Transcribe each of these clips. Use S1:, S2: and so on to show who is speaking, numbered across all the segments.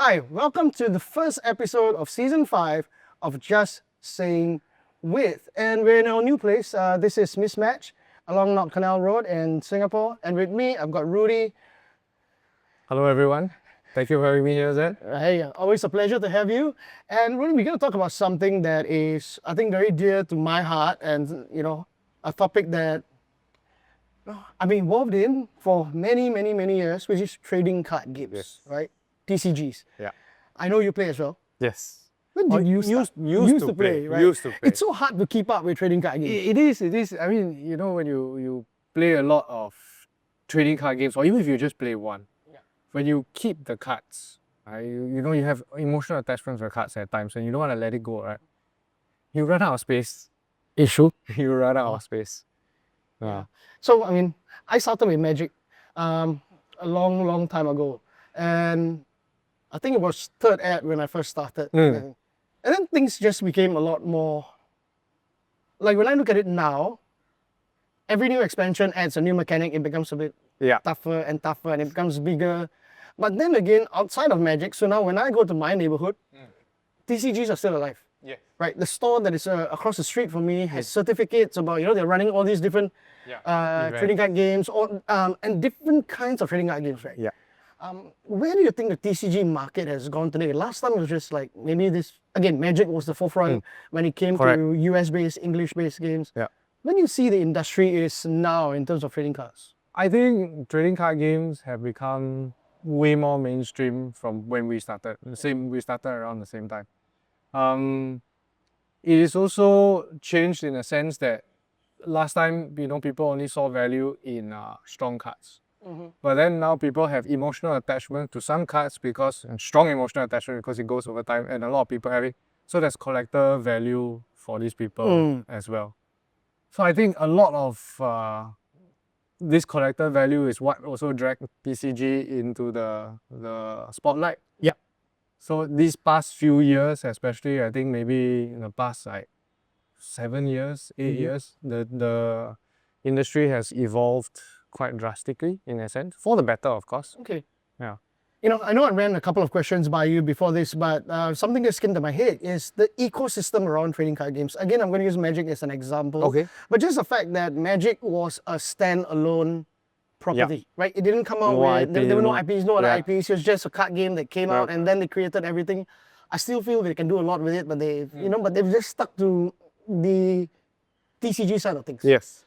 S1: Hi, welcome to the first episode of Season 5 of Just Saying With. And we're in our new place. This is Mismatch along North Canal Road in Singapore. And with me, I've got Rudy.
S2: Hello everyone. Thank you for having me here, Zed.
S1: Hey, always a pleasure to have you. And Rudy, we're going to talk about something that is, I think, very dear to my heart and, a topic that I've been involved in for many years, which is trading card games,
S2: Yes.
S1: right? TCGs.
S2: Yeah.
S1: I know you play as well.
S2: Yes.
S1: When did you start?
S2: Used to play,
S1: right?
S2: used to play.
S1: It's so hard to keep up with trading card games.
S2: It is. I mean, when you play a lot of trading card games, or even if you just play one, when you keep the cards, you have emotional attachments with cards at times and you don't want to let it go, right? You run out of space.
S1: Issue.
S2: You run out of space.
S1: So, I mean, I started with Magic a long time ago. And I think it was third ed when I first started. And then things just became a lot more... Like, when I look at it now, every new expansion adds a new mechanic. It becomes a bit tougher and tougher, and it becomes bigger. But then again, outside of Magic, so now when I go to my neighborhood, TCGs are still alive.
S2: Yeah.
S1: Right? The store that is across the street from me has certificates about, they're running all these different trading card games and different kinds of trading card games, right?
S2: Yeah.
S1: Where do you think the TCG market has gone today? Last time it was just like maybe again, Magic was the forefront when it came to US-based, English-based games.
S2: Yeah.
S1: When you see the industry is now in terms of trading cards?
S2: I think trading card games have become way more mainstream from when we started. We started around the same time. It is also changed in a sense that last time, people only saw value in strong cards. But then now people have emotional attachment to some cards strong emotional attachment because it goes over time, and a lot of people have it. So there's collector value for these people as well. So I think a lot of this collector value is what also dragged TCG into the spotlight.
S1: Yeah.
S2: So these past few years, especially, I think maybe in the past 7 years, 8 years, the industry has evolved quite drastically in a sense, for the better, of course.
S1: Okay.
S2: Yeah.
S1: I know I ran a couple of questions by you before this, but something that's came to my head is the ecosystem around trading card games. Again, I'm going to use Magic as an example.
S2: Okay.
S1: But just the fact that Magic was a standalone property, right? It didn't come out there were no IPs, no other IPs. It was just a card game that came out, and then they created everything. I still feel they can do a lot with it, but they've just stuck to the TCG side of things.
S2: Yes.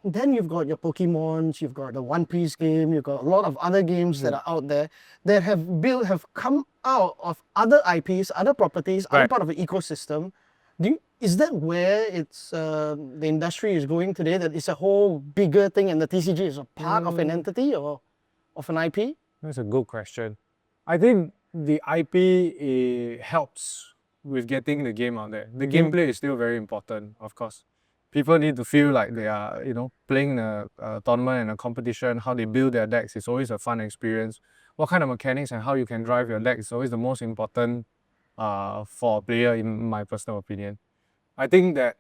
S1: Then you've got your Pokemons, you've got the One Piece game, you've got a lot of other games that are out there that have come out of other IPs, other properties, other part of the ecosystem. Is that where it's the industry is going today? That it's a whole bigger thing, and the TCG is a part of an entity or of an IP?
S2: That's a good question. I think the IP helps with getting the game out there. The gameplay is still very important, of course. People need to feel like they are, playing a tournament and a competition. How they build their decks is always a fun experience. What kind of mechanics and how you can drive your deck is always the most important for a player, in my personal opinion. I think that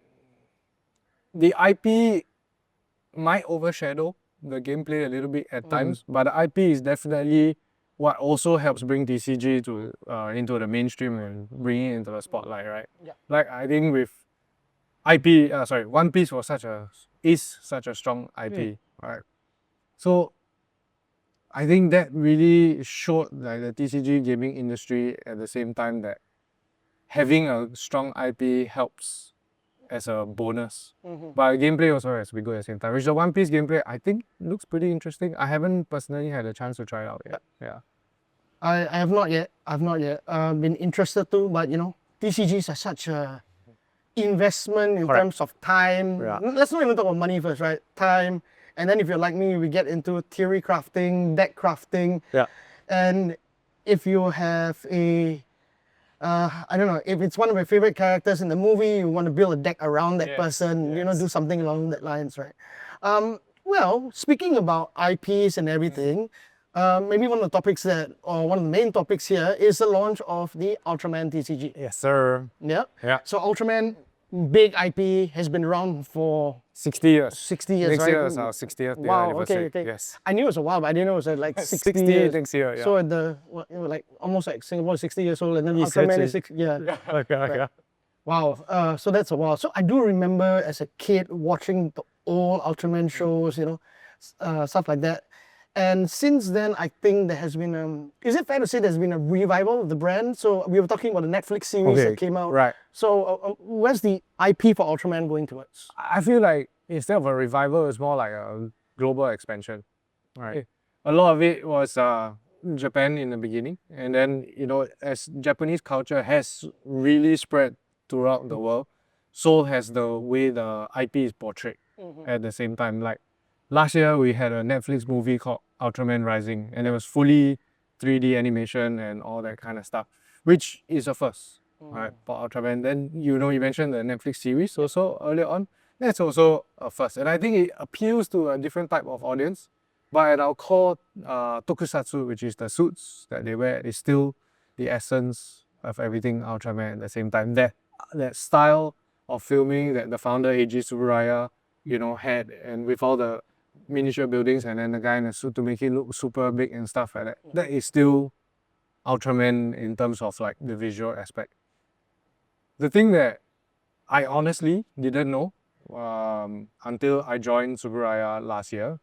S2: the IP might overshadow the gameplay a little bit at times, but the IP is definitely what also helps bring TCG into the mainstream and bring it into the spotlight, right?
S1: Yeah.
S2: Like, I think with One Piece is such a strong IP, right? So I think that really showed the TCG gaming industry at the same time that having a strong IP helps as a bonus. But gameplay also has to be good at the same time. Which the One Piece gameplay, I think, looks pretty interesting. I haven't personally had a chance to try it out yet. Yeah.
S1: I have not yet. I've not yet been interested to, but TCGs are such a investment in terms of time. Let's not even talk about money first, right? Time. And then if you're like me, we get into theory crafting, deck crafting.
S2: Yeah.
S1: And if you have I don't know, if it's one of my favorite characters in the movie, you want to build a deck around that person, do something along that lines, right? Well, speaking about IPs and everything, maybe one of the main topics here is the launch of the Ultraman TCG.
S2: Yes, sir.
S1: Yeah.
S2: Yeah.
S1: So Ultraman big IP has been around for
S2: 60 years.
S1: 60 years,
S2: Next
S1: right?
S2: year is our 60th
S1: Wow,
S2: anniversary.
S1: okay.
S2: Yes.
S1: I knew it was a while, but I didn't know it was like 60
S2: 60
S1: years.
S2: next year, yeah.
S1: So at like almost like Singapore is 60 years old, and then
S2: He said
S1: Ultraman is
S2: so.
S1: 60. Yeah.
S2: Okay,
S1: Right.
S2: yeah.
S1: Wow. So that's a while. So I do remember as a kid watching the old Ultraman shows, stuff like that. And since then, I think there has been is it fair to say there's been a revival of the brand? So we were talking about the Netflix series
S2: Okay,
S1: that came out.
S2: right.
S1: So where's the IP for Ultraman going towards?
S2: I feel like instead of a revival, it's more like a global expansion, right? A lot of it was Japan in the beginning, and then as Japanese culture has really spread throughout the world, so has the way the IP is portrayed at the same time. Like last year, we had a Netflix movie called Ultraman Rising, and it was fully 3D animation and all that kind of stuff, which is a first, right, for Ultraman. Then you mentioned the Netflix series also earlier on. That's also a first, and I think it appeals to a different type of audience. But at our core, tokusatsu, which is the suits that they wear, is still the essence of everything Ultraman at the same time. That style of filming that the founder Eiji Tsuburaya, had, and with all the miniature buildings and then the guy in a suit to make it look super big and stuff like that. That is still Ultraman in terms of like the visual aspect. The thing that I honestly didn't know until I joined Tsuburaya last year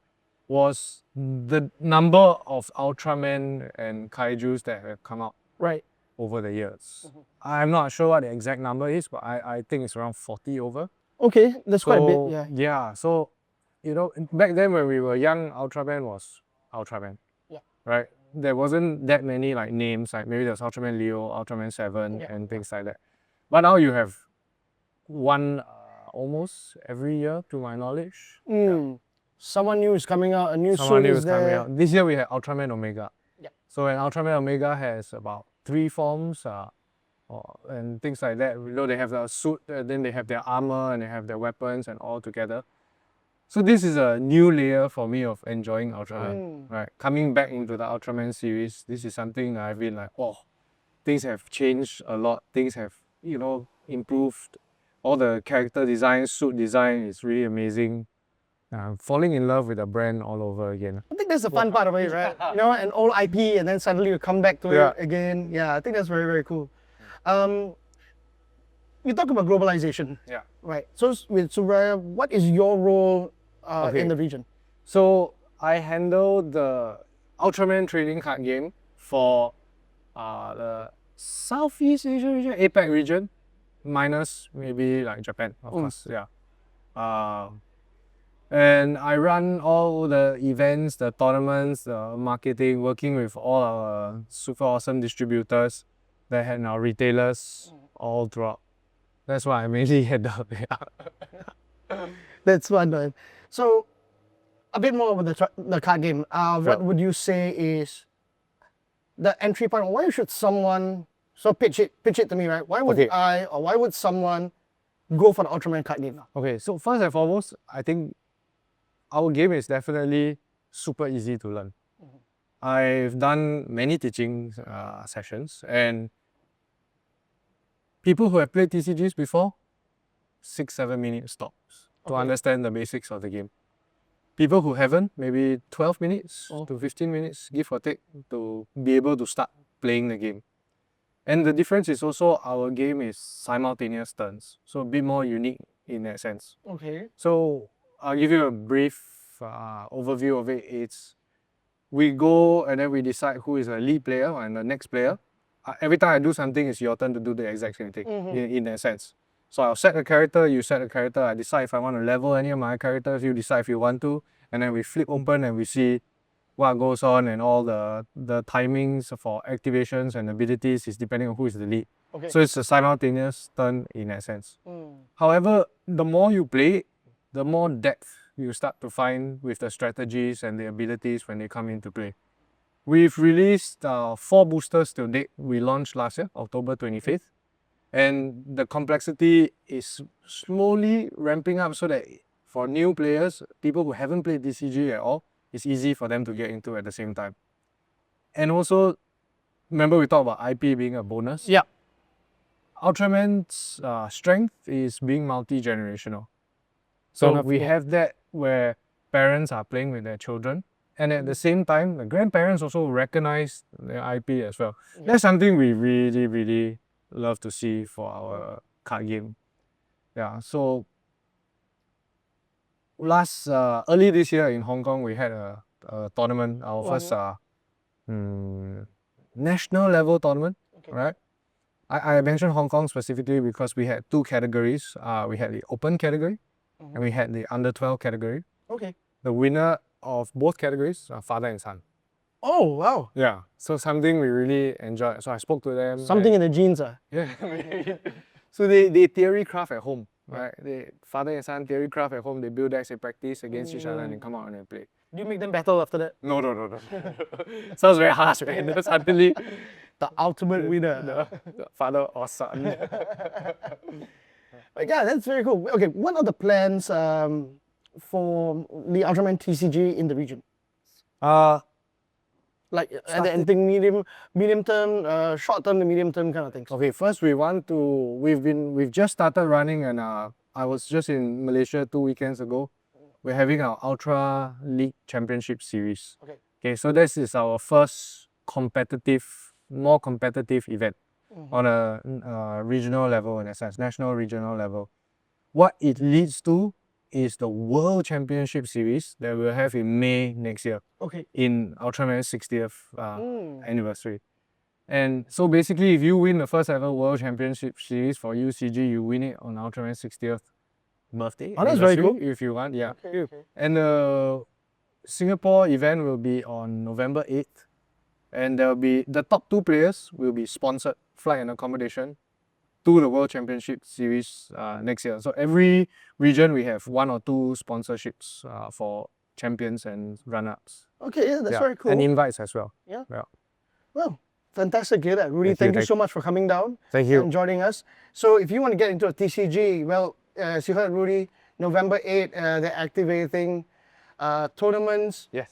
S2: was the number of Ultraman and Kaijus that have come out over the years. I'm not sure what the exact number is, but I think it's around 40 over.
S1: Okay, that's quite a bit, yeah.
S2: Yeah, so, back then when we were young, Ultraman was Ultraman.
S1: Yeah.
S2: Right? There wasn't that many like names, like maybe there's Ultraman Leo, Ultraman 7, and things like that. But now you have one almost every year, to my knowledge.
S1: Someone new is coming out, a new
S2: Someone
S1: suit
S2: new
S1: is
S2: is coming
S1: there.
S2: out. This year we had Ultraman Omega.
S1: Yeah.
S2: So an Ultraman Omega has about 3 forms and things like that. They have the suit, then they have their armor, and they have their weapons and all together. So this is a new layer for me of enjoying Ultraman. Right, coming back into the Ultraman series, this is something that I've been like, oh, things have changed a lot. Things have improved. All the character design, suit design is really amazing. Falling in love with the brand all over again.
S1: I think that's the fun part of it, right? An old IP and then suddenly you come back to it again. Yeah, I think that's very, very cool. You talk about globalization.
S2: Yeah.
S1: Right. So with Tsuburaya, what is your role in the region?
S2: So I handle the Ultraman trading card game for the Southeast Asia region, APAC region, minus maybe like Japan, of course. Yeah. And I run all the events, the tournaments, the marketing, working with all our super awesome distributors that had our retailers all throughout. That's why I mainly handle.
S1: That's fun, man. So a bit more about the card game. What would you say is the entry point? Why should someone pitch it to me, right? Why would I or why would someone go for the Ultraman card game now?
S2: Okay, so first and foremost, I think our game is definitely super easy to learn. I've done many teaching sessions, and people who have played TCGs before, 6-7 minutes tops to understand the basics of the game. People who haven't, maybe 12 minutes to 15 minutes, give or take, to be able to start playing the game. And the difference is also our game is simultaneous turns, so a bit more unique in that sense.
S1: Okay.
S2: So I'll give you a brief overview of it. We go and then we decide who is the lead player and the next player. Every time I do something, it's your turn to do the exact same thing in that sense. So I'll set a character, you set a character, I decide if I want to level any of my characters, you decide if you want to, and then we flip open and we see what goes on, and all the timings for activations and abilities is depending on who is the lead.
S1: Okay.
S2: So it's a simultaneous turn in that sense. However, the more you play, the more depth you start to find with the strategies and the abilities when they come into play. We've released 4 boosters to date. We launched last year, October 25th. And the complexity is slowly ramping up so that for new players, people who haven't played TCG at all, it's easy for them to get into at the same time. And also, remember we talked about IP being a bonus?
S1: Yeah.
S2: Ultraman's strength is being multi-generational. So
S1: enough,
S2: we
S1: yeah.
S2: have that where parents are playing with their children, and at the same time, the grandparents also recognize the IP as well. That's something we really, really love to see for our card game. Yeah, so early this year in Hong Kong, we had a tournament, our first national level tournament, right? I mentioned Hong Kong specifically because we had two categories. We had the open category and we had the under 12 category.
S1: Okay.
S2: The winner of both categories are father and son.
S1: Oh, wow.
S2: Yeah, so something we really enjoyed. So I spoke to them.
S1: Something in the genes.
S2: Yeah. So they theory craft at home, right? They father and son theory craft at home. They build decks, they practice against each other, and they come out and they play.
S1: Do you make them battle after that?
S2: No. Sounds very harsh, right? Then suddenly,
S1: The ultimate winner.
S2: the father or son.
S1: But yeah, that's very cool. Okay, what are the plans for the Ultraman TCG in the region? Like anything medium term, short term to medium term kind of things.
S2: Okay, first we've just started running, and I was just in Malaysia 2 weekends ago. We're having our Ultra League Championship Series. Okay, so this is our first more competitive event on a regional level, in a sense, national regional level. What it leads to is the World Championship Series that we'll have in May next year.
S1: Okay.
S2: In Ultraman's 60th anniversary. And so basically, if you win the first ever World Championship Series for UCG, you win it on Ultraman's 60th birthday.
S1: Oh, that's very cool.
S2: If you want, yeah.
S1: Okay.
S2: And the Singapore event will be on November 8th. And there'll be the top 2 players will be sponsored flight and accommodation to the World Championship Series next year. So every region we have 1 or 2 sponsorships for champions and run-ups.
S1: Okay, yeah, that's very cool.
S2: And invites as well.
S1: Yeah. Well, fantastic to hear that. Rudy, thank you so much for coming down.
S2: Thank you.
S1: And joining us. So if you want to get into a TCG, well, as you heard Rudy, November 8th, they're activating tournaments.
S2: Yes.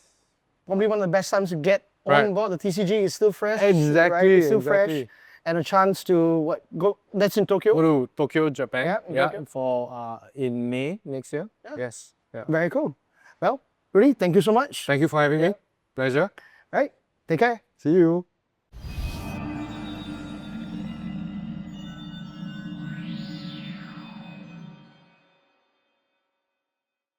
S1: Probably one of the best times to get
S2: Right.
S1: on board. The TCG is still fresh.
S2: Exactly,
S1: Right? It's still
S2: exactly.
S1: fresh. And a chance to go, that's in Tokyo.
S2: Go to Tokyo, Japan.
S1: Yeah, Tokyo.
S2: For in May next year. Yes. Yeah.
S1: Very cool. Well, Rudy, thank you so much.
S2: Thank you for having me. Pleasure.
S1: Right, take care.
S2: See you.